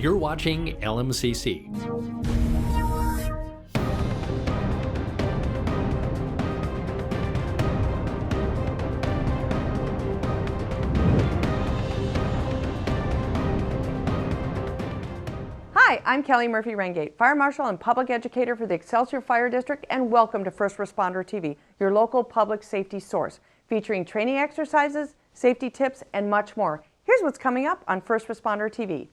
You're watching LMCC. Hi, I'm Kellie Murphy-Ringate, Fire Marshal and Public Educator for the Excelsior Fire District, and welcome to First Responder TV, your local public safety source, featuring training exercises, safety tips, and much more. Here's what's coming up on First Responder TV.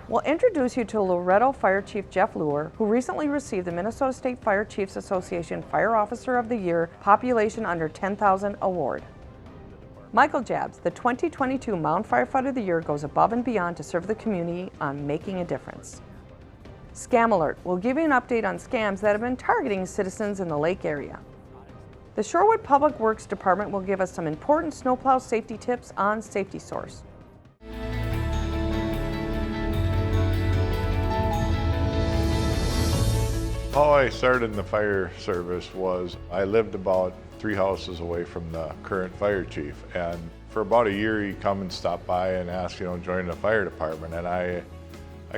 We'll introduce you to Loretto Fire Chief Jeff Leuer, who recently received the Minnesota State Fire Chiefs Association Fire Officer of the Year Population Under 10,000 Award. Michael Jabs, the 2022 Mound Firefighter of the Year, goes above and beyond to serve the community on making a difference. Scam Alert will give you an update on scams that have been targeting citizens in the lake area. The Shorewood Public Works Department will give us some important snowplow safety tips on Safety Source. How I started in the fire service was I lived about 3 houses away from the current fire chief, and for about a year he'd come and stop by and ask, join the fire department. And I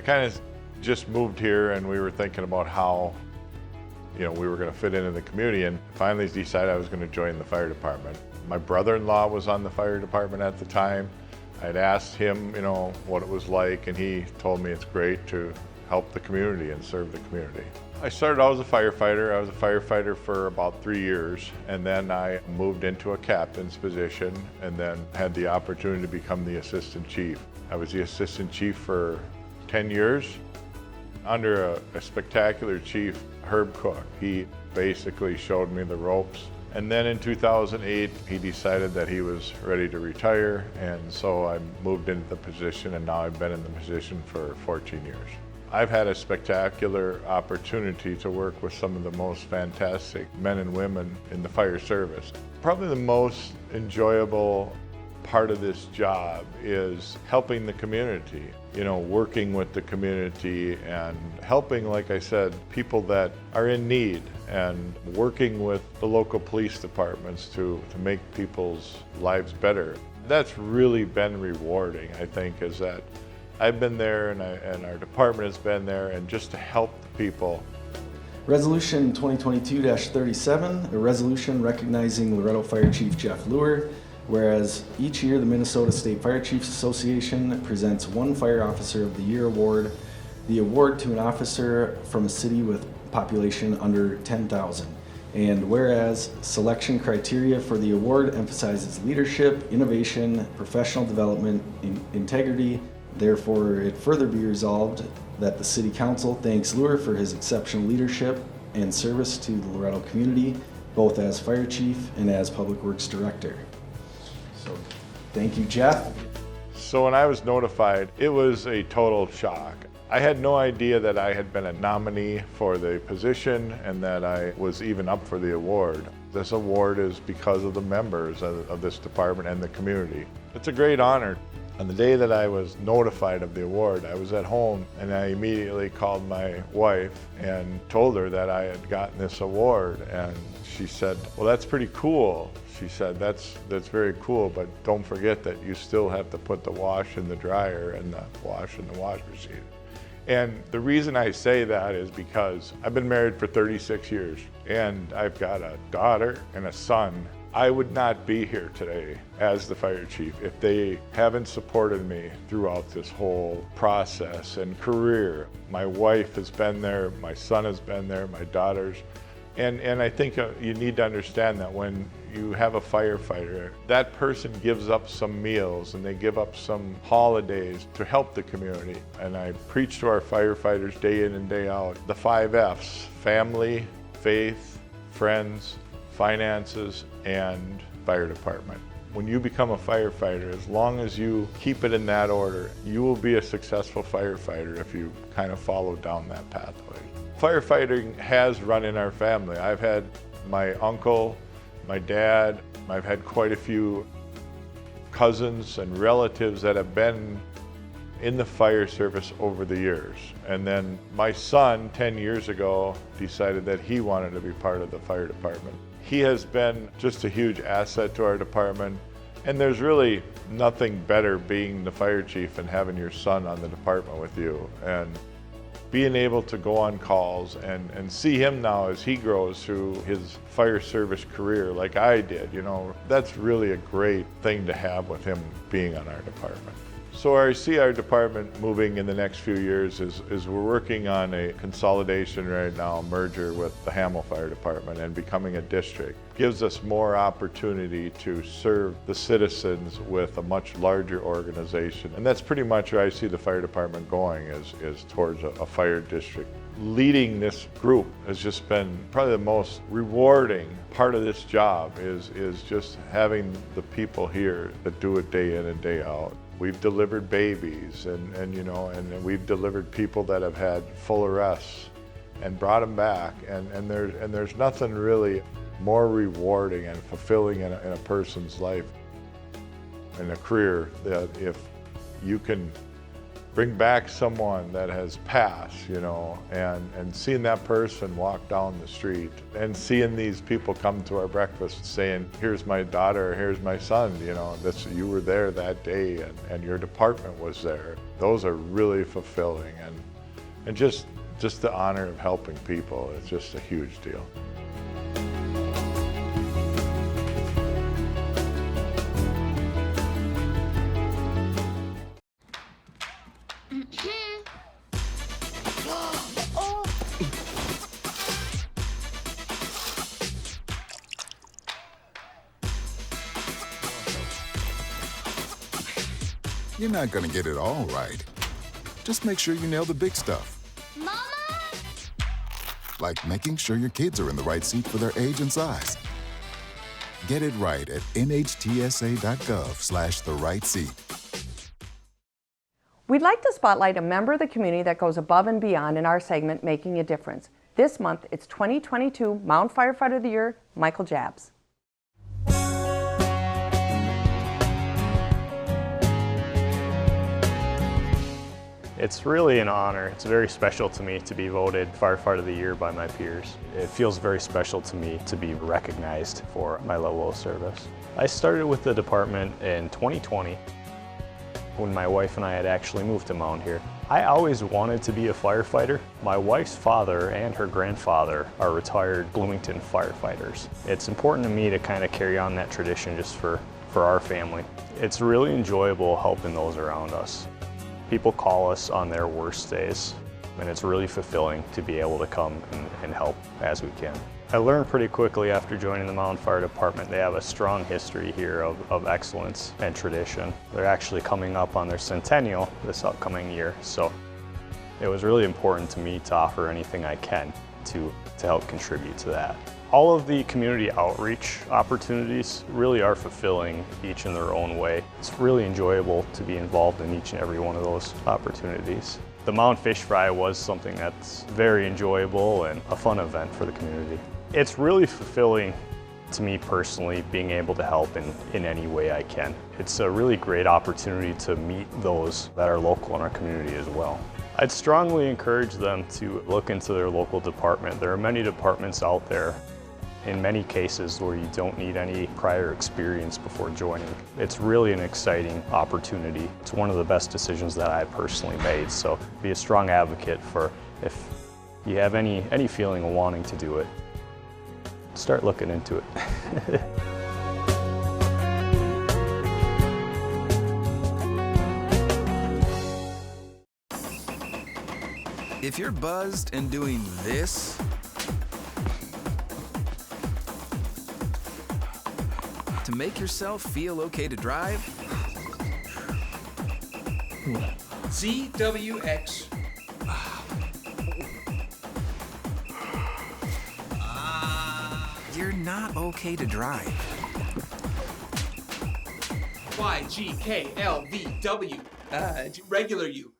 kind of just moved here, and we were thinking about how we were going to fit into the community, and finally decided I was going to join the fire department. My brother-in-law was on the fire department at the time. I'd asked him what it was like, and he told me it's great to help the community and serve the community. I started out as a firefighter. I was a firefighter for about 3 years, and then I moved into a captain's position and then had the opportunity to become the assistant chief. I was the assistant chief for 10 years under a spectacular chief, Herb Cook. He basically showed me the ropes. And then in 2008, he decided that he was ready to retire, and so I moved into the position, and now I've been in the position for 14 years. I've had a spectacular opportunity to work with some of the most fantastic men and women in the fire service. Probably the most enjoyable part of this job is helping the community, working with the community and helping, like I said, people that are in need, and working with the local police departments to make people's lives better. That's really been rewarding, I think, is that I've been there and our department has been there, and just to help the people. Resolution 2022-37, a resolution recognizing Loretto Fire Chief Jeff Leuer, whereas each year the Minnesota State Fire Chiefs Association presents one Fire Officer of the Year award, the award to an officer from a city with population under 10,000. And whereas selection criteria for the award emphasizes leadership, innovation, professional development, integrity. Therefore, it further be resolved that the City Council thanks Leuer for his exceptional leadership and service to the Loretto community, both as Fire Chief and as Public Works Director. So, thank you, Jeff. So when I was notified, it was a total shock. I had no idea that I had been a nominee for the position and that I was even up for the award. This award is because of the members of this department and the community. It's a great honor. On the day that I was notified of the award, I was at home, and I immediately called my wife and told her that I had gotten this award, and she said, "Well, that's pretty cool." She said, that's very cool, but don't forget that you still have to put the wash in the dryer and the wash in the wash machine. And the reason I say that is because I've been married for 36 years, and I've got a daughter and a son. I would not be here today as the fire chief if they haven't supported me throughout this whole process and career. My wife has been there, my son has been there, my daughters. And I think you need to understand that when you have a firefighter, that person gives up some meals and they give up some holidays to help the community. And I preach to our firefighters day in and day out, the 5 F's: family, faith, friends, finances, and fire department. When you become a firefighter, as long as you keep it in that order, you will be a successful firefighter if you kind of follow down that pathway. Firefighting has run in our family. I've had my uncle, my dad, I've had quite a few cousins and relatives that have been in the fire service over the years. And then my son, 10 years ago, decided that he wanted to be part of the fire department. He has been just a huge asset to our department. And there's really nothing better being the fire chief and having your son on the department with you, and being able to go on calls and see him now as he grows through his fire service career like I did, you know, that's really a great thing to have with him being on our department. So I see our department moving in the next few years is we're working on a consolidation right now, merger with the Hamel Fire Department and becoming a district. Gives us more opportunity to serve the citizens with a much larger organization. And that's pretty much where I see the fire department going is towards a fire district. Leading this group has just been probably the most rewarding part of this job is just having the people here that do it day in and day out. We've delivered babies and we've delivered people that have had full arrests and brought them back, and there's nothing really more rewarding and fulfilling in a person's life in a career that if you can bring back someone that has passed, you know, and seeing that person walk down the street and seeing these people come to our breakfast saying, here's my daughter, here's my son, you know, you were there that day and your department was there. Those are really fulfilling, and just the honor of helping people is just a huge deal. You're not gonna get it all right. Just make sure you nail the big stuff. Mama! Like making sure your kids are in the right seat for their age and size. Get it right at nhtsa.gov/the-right-seat. We'd like to spotlight a member of the community that goes above and beyond in our segment, Making a Difference. This month, it's 2022 Mound Firefighter of the Year, Michael Jabs. It's really an honor. It's very special to me to be voted Firefighter of the Year by my peers. It feels very special to me to be recognized for my level of service. I started with the department in 2020 when my wife and I had actually moved to Mound here. I always wanted to be a firefighter. My wife's father and her grandfather are retired Bloomington firefighters. It's important to me to kind of carry on that tradition just for our family. It's really enjoyable helping those around us. People call us on their worst days, and it's really fulfilling to be able to come and help as we can. I learned pretty quickly after joining the Mound Fire Department they have a strong history here of excellence and tradition. They're actually coming up on their centennial this upcoming year, so it was really important to me to offer anything I can to help contribute to that. All of the community outreach opportunities really are fulfilling each in their own way. It's really enjoyable to be involved in each and every one of those opportunities. The Mound Fish Fry was something that's very enjoyable and a fun event for the community. It's really fulfilling to me personally being able to help in any way I can. It's a really great opportunity to meet those that are local in our community as well. I'd strongly encourage them to look into their local department. There are many departments out there, in many cases where you don't need any prior experience before joining. It's really an exciting opportunity. It's one of the best decisions that I personally made, so be a strong advocate for if you have any feeling of wanting to do it, start looking into it. If you're buzzed and doing this, to make yourself feel okay to drive, ZWX. you're not okay to drive. YGKLVW. Regular you.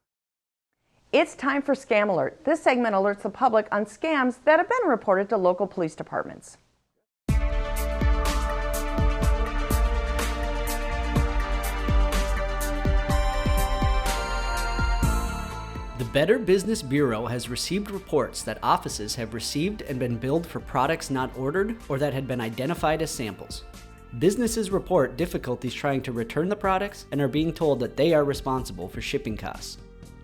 It's time for Scam Alert. This segment alerts the public on scams that have been reported to local police departments. The Better Business Bureau has received reports that offices have received and been billed for products not ordered or that had been identified as samples. Businesses report difficulties trying to return the products and are being told that they are responsible for shipping costs.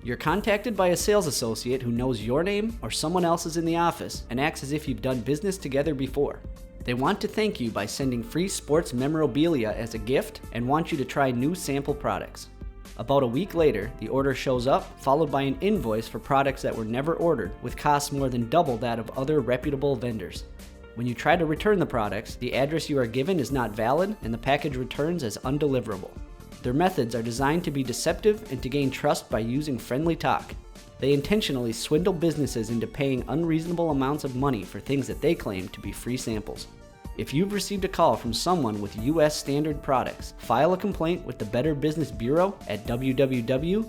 You're contacted by a sales associate who knows your name or someone else's in the office and acts as if you've done business together before. They want to thank you by sending free sports memorabilia as a gift and want you to try new sample products. About a week later, the order shows up, followed by an invoice for products that were never ordered, with costs more than double that of other reputable vendors. When you try to return the products, the address you are given is not valid and the package returns as undeliverable. Their methods are designed to be deceptive and to gain trust by using friendly talk. They intentionally swindle businesses into paying unreasonable amounts of money for things that they claim to be free samples. If you've received a call from someone with U.S. standard products, file a complaint with the Better Business Bureau at www.bbb.org.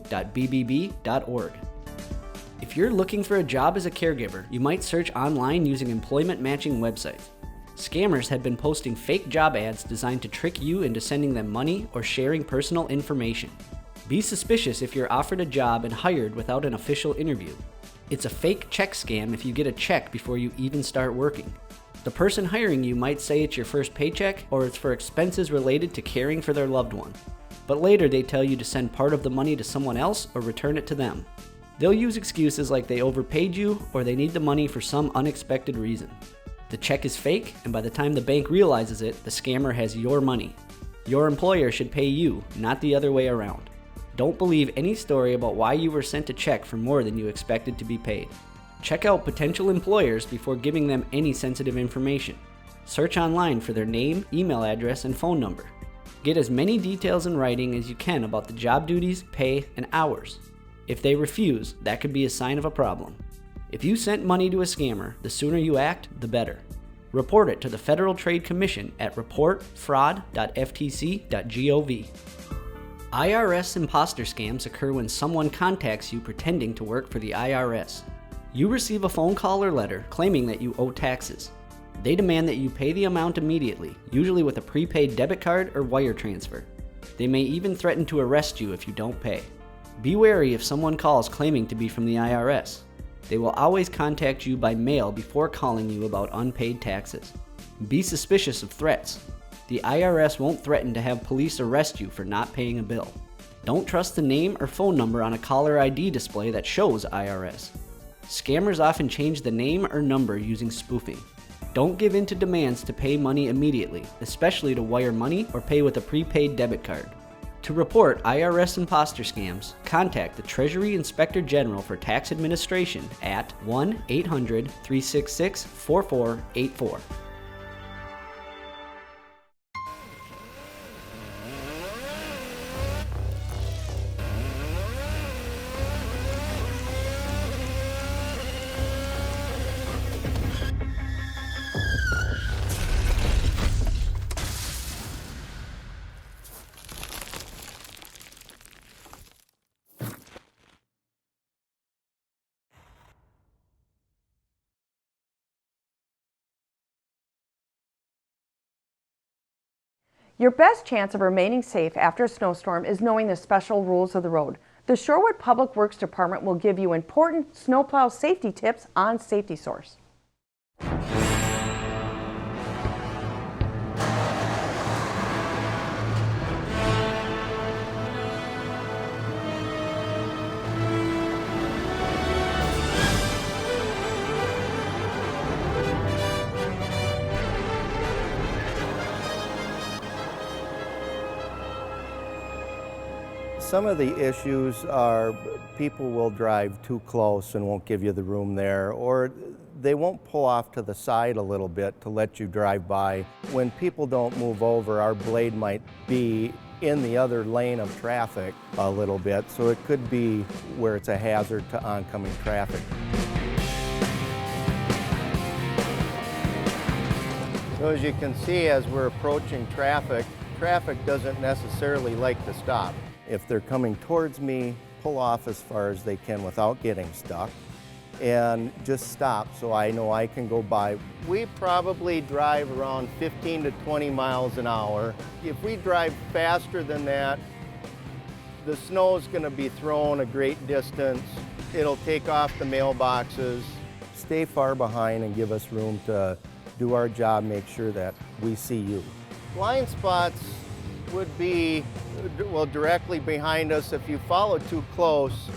If you're looking for a job as a caregiver, you might search online using employment matching websites. Scammers have been posting fake job ads designed to trick you into sending them money or sharing personal information. Be suspicious if you're offered a job and hired without an official interview. It's a fake check scam if you get a check before you even start working. The person hiring you might say it's your first paycheck or it's for expenses related to caring for their loved one. But later they tell you to send part of the money to someone else or return it to them. They'll use excuses like they overpaid you or they need the money for some unexpected reason. The check is fake, and by the time the bank realizes it, the scammer has your money. Your employer should pay you, not the other way around. Don't believe any story about why you were sent a check for more than you expected to be paid. Check out potential employers before giving them any sensitive information. Search online for their name, email address, and phone number. Get as many details in writing as you can about the job duties, pay, and hours. If they refuse, that could be a sign of a problem. If you sent money to a scammer, the sooner you act, the better. Report it to the Federal Trade Commission at reportfraud.ftc.gov. IRS imposter scams occur when someone contacts you pretending to work for the IRS. You receive a phone call or letter claiming that you owe taxes. They demand that you pay the amount immediately, usually with a prepaid debit card or wire transfer. They may even threaten to arrest you if you don't pay. Be wary if someone calls claiming to be from the IRS. They will always contact you by mail before calling you about unpaid taxes. Be suspicious of threats. The IRS won't threaten to have police arrest you for not paying a bill. Don't trust the name or phone number on a caller ID display that shows IRS. Scammers often change the name or number using spoofing. Don't give in to demands to pay money immediately, especially to wire money or pay with a prepaid debit card. To report IRS imposter scams, contact the Treasury Inspector General for Tax Administration at 1-800-366-4484. Your best chance of remaining safe after a snowstorm is knowing the special rules of the road. The Shorewood Public Works Department will give you important snowplow safety tips on Safety Source. Some of the issues are people will drive too close and won't give you the room there, or they won't pull off to the side a little bit to let you drive by. When people don't move over, our blade might be in the other lane of traffic a little bit, so it could be where it's a hazard to oncoming traffic. So as you can see, as we're approaching traffic, traffic doesn't necessarily like to stop. If they're coming towards me, pull off as far as they can without getting stuck and just stop so I know I can go by. We probably drive around 15 to 20 miles an hour. If we drive faster than that, the snow is going to be thrown a great distance. It'll take off the mailboxes. Stay far behind and give us room to do our job, make sure that we see you. Blind spots would be, well, directly behind us. If you follow too close,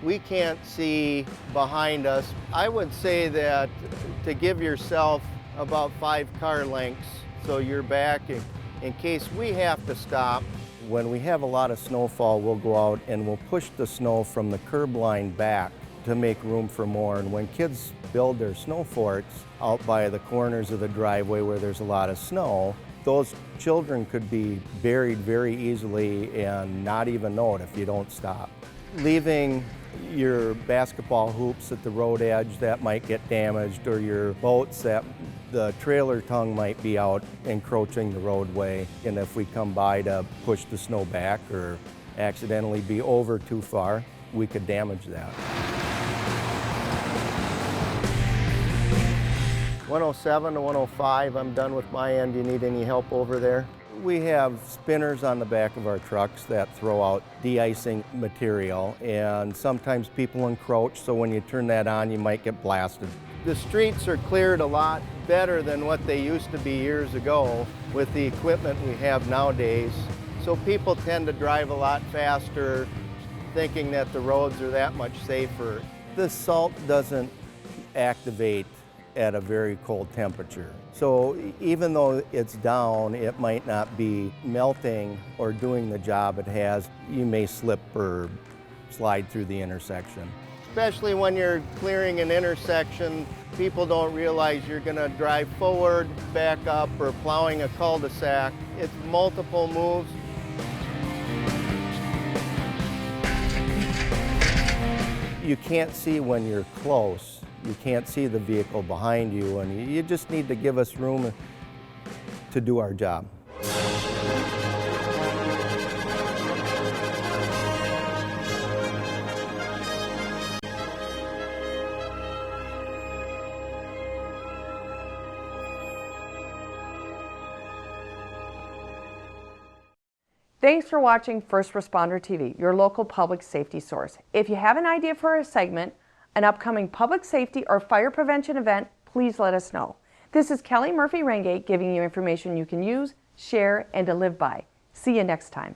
we can't see behind us. I would say that to give yourself about 5 car lengths so you're back in case we have to stop. When we have a lot of snowfall, we'll go out and we'll push the snow from the curb line back to make room for more. And when kids build their snow forts out by the corners of the driveway where there's a lot of snow, those children could be buried very easily and not even know it if you don't stop. Leaving your basketball hoops at the road edge that might get damaged, or your boats that the trailer tongue might be out encroaching the roadway, and if we come by to push the snow back or accidentally be over too far, we could damage that. 107 to 105, I'm done with my end. Do you need any help over there? We have spinners on the back of our trucks that throw out de-icing material, and sometimes people encroach, so when you turn that on, you might get blasted. The streets are cleared a lot better than what they used to be years ago with the equipment we have nowadays. So people tend to drive a lot faster, thinking that the roads are that much safer. The salt doesn't activate at a very cold temperature. So even though it's down, it might not be melting or doing the job it has. You may slip or slide through the intersection. Especially when you're clearing an intersection, people don't realize you're gonna drive forward, back up, or plowing a cul-de-sac. It's multiple moves. You can't see when you're close. You can't see the vehicle behind you, and you just need to give us room to do our job. Thanks for watching First Responder TV, your local public safety source. If you have an idea for a segment, an upcoming public safety or fire prevention event, please let us know. This is Kellie Murphy-Ringate giving you information you can use, share, and to live by. See you next time.